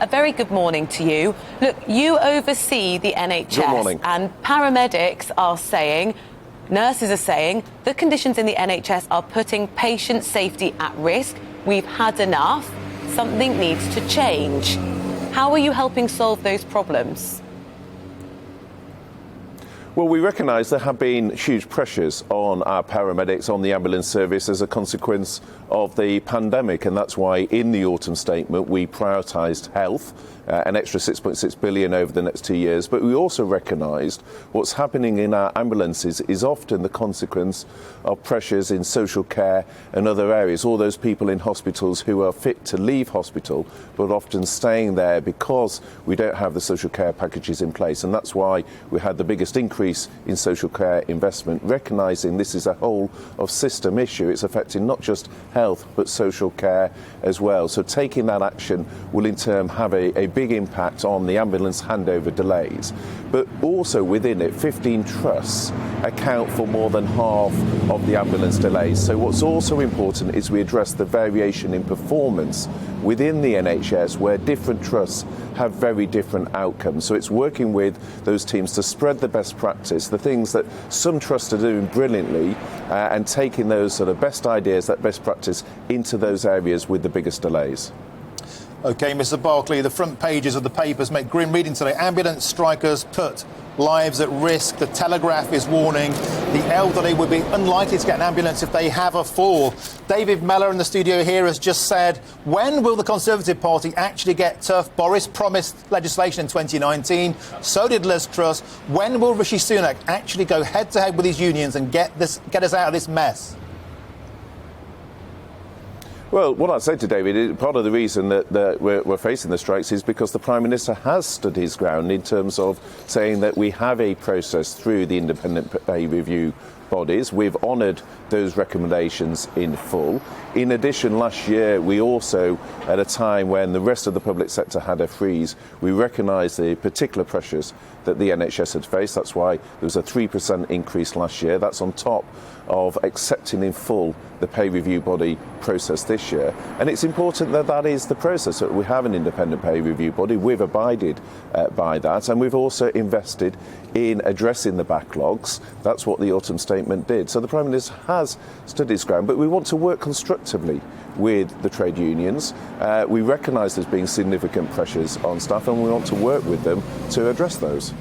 A very good morning to you. Look, you oversee the NHS. Good morning. And paramedics are saying, nurses are saying, the conditions in the NHS are putting patient safety at risk. We've had enough. Something needs to change. How are you helping solve those problems? Well, we recognise there have been huge pressures on our paramedics, on the ambulance service as a consequence of the pandemic, and that's why in the autumn statement we prioritised health, an extra 6.6 billion over the next 2 years, but we also recognised what's happening in our ambulances is often the consequence of pressures in social care and other areas, all those people in hospitals who are fit to leave hospital but often staying there because we don't have the social care packages in place, and that's why we had the biggest increase in social care investment, recognising this is a whole of system issue. It's affecting not just health but social care as well. So taking that action will in turn have a big impact on the ambulance handover delays. But also within it, 15 trusts account for more than half of the ambulance delays. So what's also important is we address the variation in performance within the NHS where different trusts have very different outcomes. So it's working with those teams to spread the best practice, the things that some trusts are doing brilliantly, and taking those sort of best ideas, that best practice, into those areas with the biggest delays. OK, Mr Barclay, the front pages of the papers make grim reading today. Ambulance strikers put lives at risk. The Telegraph is warning the elderly would be unlikely to get an ambulance if they have a fall. David Mellor in the studio here has just said, when will the Conservative Party actually get tough? Boris promised legislation in 2019. So did Liz Truss. When will Rishi Sunak actually go head-to-head with these unions and get us out of this mess? Well, what I'd say to David is part of the reason that we're facing the strikes is because the Prime Minister has stood his ground in terms of saying that we have a process through the independent pay review bodies. We've honoured those recommendations in full. In addition, last year we also, at a time when the rest of the public sector had a freeze, we recognised the particular pressures that the NHS had faced. That's why there was a 3% increase last year. That's on top of accepting in full the pay review body process this year. And it's important that that is the process, that we have an independent pay review body. We've abided by that, and we've also invested in addressing the backlogs. That's what the autumn statement did. So the Prime Minister has stood his ground, but we want to work constructively with the trade unions. We recognise there's been significant pressures on staff, and we want to work with them to address those.